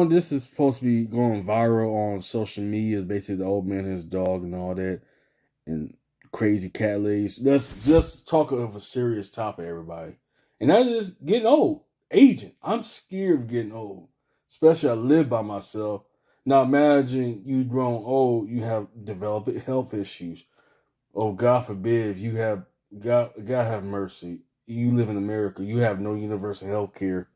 This is supposed to be going viral on social media. Basically, the old man and his dog and all that, and crazy cat ladies. Let's just talk of a serious topic, everybody. And that is getting old, aging. I'm scared of getting old, especially I live by myself. Now imagine you grown old, you have developed health issues. Oh, God forbid if you have God have mercy. You live in America, you have no universal health care.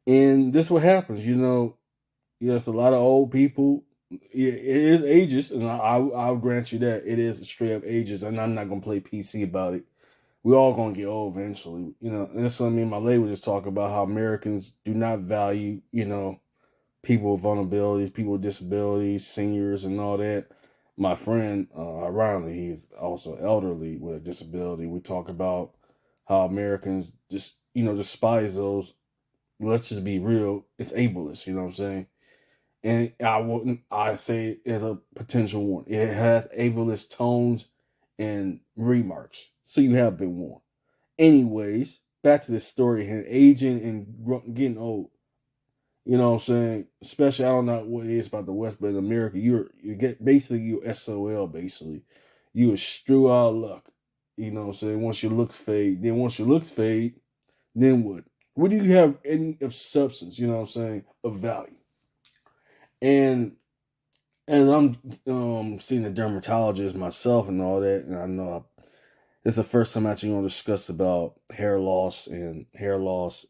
And this what happens, yes, a lot of old people. It is ageist, and I'll grant you that it is straight up ageist, and I'm not gonna play PC about it. We all gonna get old eventually, And that's something me and my lady would just talk about how Americans do not value, people with vulnerabilities, people with disabilities, seniors, and all that. My friend, ironically, he's also elderly with a disability. We talk about how Americans just, despise those. Let's just be real. It's ableist. You know what I'm saying? And I say it's a potential warning. It has ableist tones and remarks. So you have been warned. Anyways, back to this story and aging and getting old. You know what I'm saying? Especially I don't know what it is about the West, but in America, you get basically you SOL basically. You a strew out of luck. You know what I'm saying? Once your looks fade, then what? What do you have any of substance, you know what I'm saying, of value? And as I'm seeing a dermatologist myself and all that, and I know it's the first time I'm actually going to discuss about hair loss and hair loss,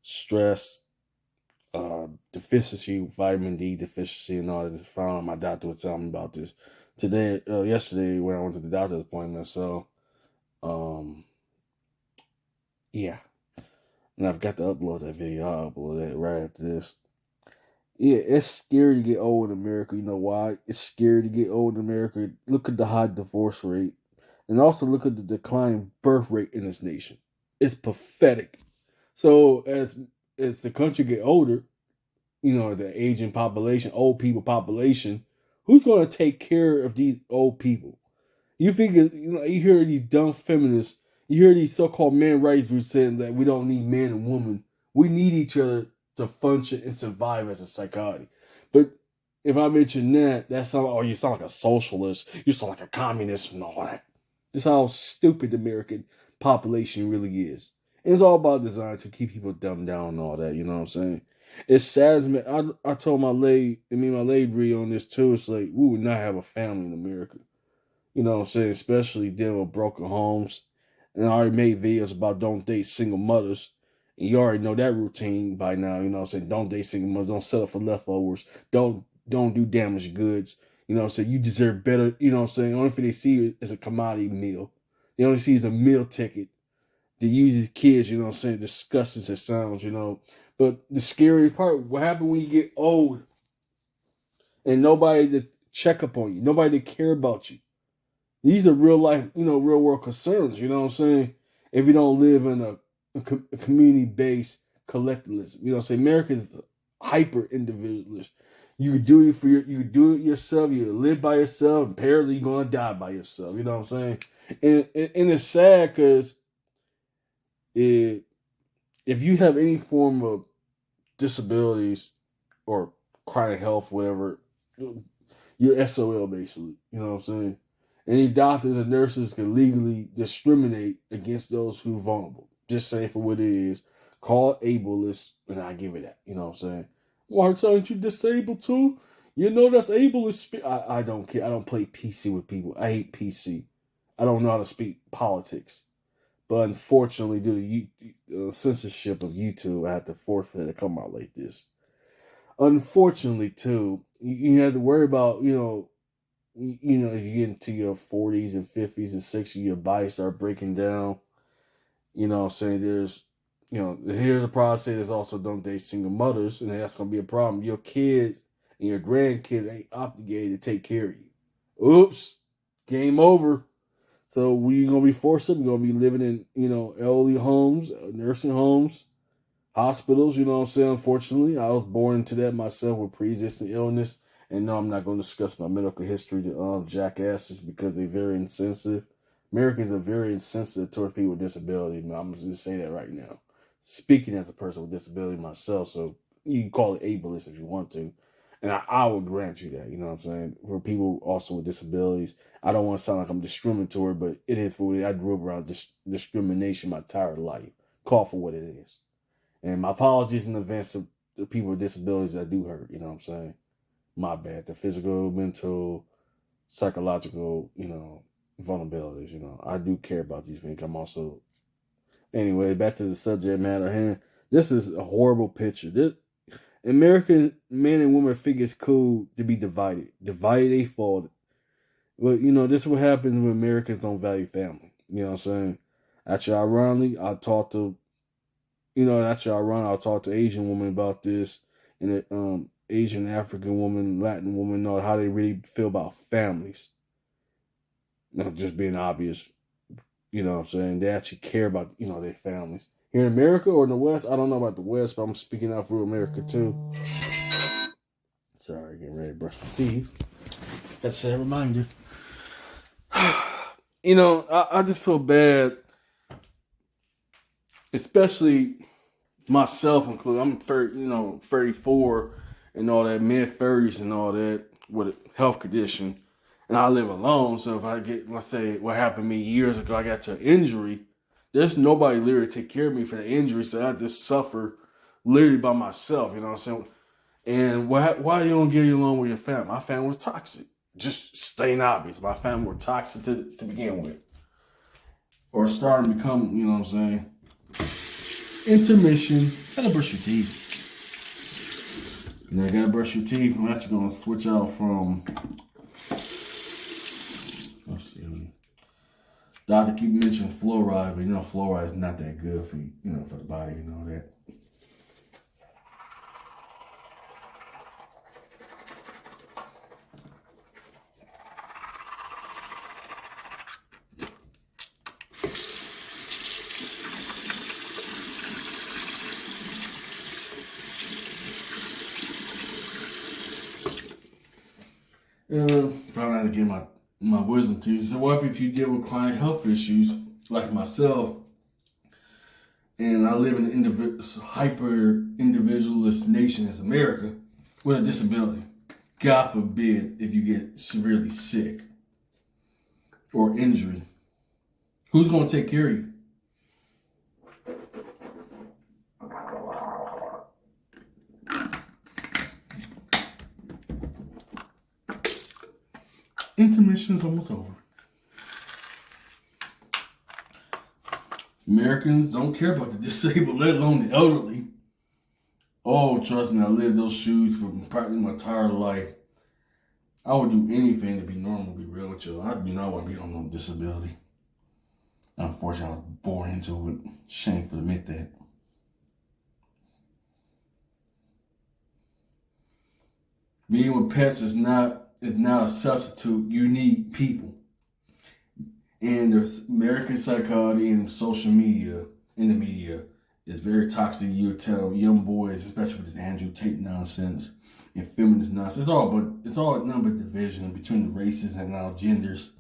stress, deficiency, vitamin D deficiency, and all that. Found my doctor was telling me about this today, yesterday when I went to the doctor's appointment. So, um, yeah, and I've got to upload that video. I'll upload that right after this. Yeah, it's scary to get old in America. You know why? It's scary to get old in America. Look at the high divorce rate. And also look at the declining birth rate in this nation. It's pathetic. So as the country get older, the aging population, old people population, who's going to take care of these old people? You figure, you hear these dumb feminists, you hear these so-called men rights groups saying that we don't need man and woman. We need each other to function and survive as a society. But if I mention that, you sound like a socialist, you sound like a communist and all that. That's how stupid the American population really is. And it's all about design to keep people dumbed down and all that, you know what I'm saying? It saddens me. I told my lady, and me and my lady agree on this too. It's like, we would not have a family in America. You know what I'm saying? Especially dealing with broken homes. And I already made videos about don't date single mothers. And you already know that routine by now. You know what I'm saying? Don't date single mothers. Don't settle for leftovers. Don't do damaged goods. You know what I'm saying? You deserve better. You know what I'm saying? The only thing they see is a commodity meal. They only see is a meal ticket. They use these kids, you know what I'm saying? Disgusting as it sounds. But the scary part, what happens when you get old and nobody to check up on you, nobody to care about you? These are real life, real world concerns. You know what I'm saying? If you don't live in a community based collectivism, you know, say America is hyper individualist. You do it yourself. You live by yourself. And apparently, you're gonna die by yourself. You know what I'm saying? And it's sad because if you have any form of disabilities or chronic health, whatever, you're SOL basically. You know what I'm saying? Any doctors and nurses can legally discriminate against those who are vulnerable. Just say for what it is. Call it ableist, and I give it that. You know what I'm saying? Why aren't you disabled too? You know that's ableist. I don't care. I don't play PC with people. I hate PC. I don't know how to speak politics. But unfortunately, due to censorship of YouTube, I have to forfeit to come out like this. Unfortunately, too, you have to worry about, if you get into your 40s and 50s and 60s, your body start breaking down. You know what I'm saying? Here's a problem. I say there's also don't date single mothers, and that's going to be a problem. Your kids and your grandkids ain't obligated to take care of you. Oops, game over. So we're going to be forced up. We're going to be living in, elderly homes, nursing homes, hospitals, you know what I'm saying? Unfortunately, I was born into that myself with pre-existing illness. And no, I'm not going to discuss my medical history to jackasses because they're very insensitive. Americans are very insensitive towards people with disabilities. I'm just going to say that right now. speaking as a person with disability myself, so you can call it ableist if you want to. And I would grant you that, you know what I'm saying? For people also with disabilities, I don't want to sound like I'm discriminatory, but it is for me. I grew up around discrimination my entire life. Call for what it is. And my apologies in advance to the people with disabilities that do hurt, you know what I'm saying? My bad. The physical, mental, psychological, vulnerabilities, I do care about these things. I'm also, anyway, back to the subject matter hand. This is a horrible picture. This American men and women think it's cool to be divided. Divided, they fall. But, this is what happens when Americans don't value family. You know what I'm saying? Actually, ironically, I talked to Asian women about this, and Asian, African woman, Latin woman, know how they really feel about families. Not just being obvious, you know what I'm saying? They actually care about, their families. Here in America or in the West, I don't know about the West, but I'm speaking out for America too. Sorry, getting ready to brush my teeth. That's a reminder. I just feel bad, especially myself included. I'm 34 and all that, mid-30s and all that, with a health condition. And I live alone, so if I get, let's say, what happened to me years ago, I got to an injury, there's nobody literally to take care of me for the injury, so I just suffer literally by myself, you know what I'm saying? And why you don't get along with your family? My family was toxic. Just staying obvious. My family were toxic to begin with. Or starting to become, you know what I'm saying? Intermission. Gotta brush your teeth. You gotta brush your teeth. I'm actually gonna switch out from, let's see. Doctor keep mentioning fluoride, but fluoride is not that good for you, for the body and all that. Trying not to get my wisdom teeth. So what happens if you deal with chronic health issues like myself, and I live in an hyper individualist nation as America with a disability? God forbid if you get severely sick or injury. Who's going to take care of you? Intermission is almost over. Americans don't care about the disabled, let alone the elderly. Oh, trust me, I lived those shoes for probably my entire life. I would do anything to be normal, to be real with you. I do not want to be on no disability. Unfortunately, I was born into it. Shameful to admit that. Being with pets is not a substitute. You need people. And there's American psychology and social media, in the media, is very toxic. You tell young boys, especially with this Andrew Tate nonsense and feminist nonsense, it's all a number of division between the races and now genders.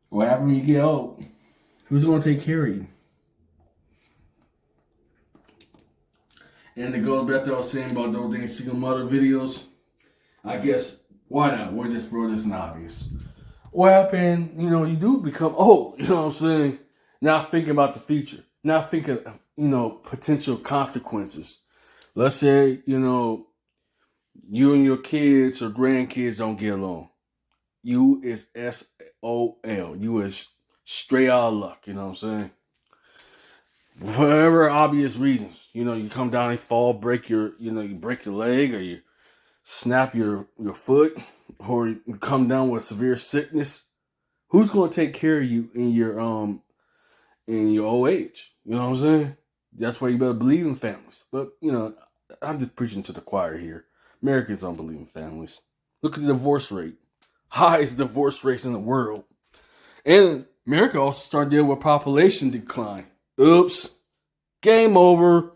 What happens when you get old? Who's going to take care of you? And it goes back to what I was saying about those dang single mother videos. I guess, why not? We're just for this and obvious. What happened, you do become old, you know what I'm saying? Not thinking about the future. Not thinking, potential consequences. Let's say, you and your kids or grandkids don't get along. You is SOL. You is straight out of luck, you know what I'm saying? For whatever obvious reasons. You come down and fall, you break your leg, or you snap your foot, or you come down with severe sickness. Who's going to take care of you in your old age? You know what I'm saying? That's why you better believe in families. But I'm just preaching to the choir here. Americans don't believe in families. Look at the divorce rate. Highest divorce rates in the world. And America also started dealing with population decline. Oops. Game over.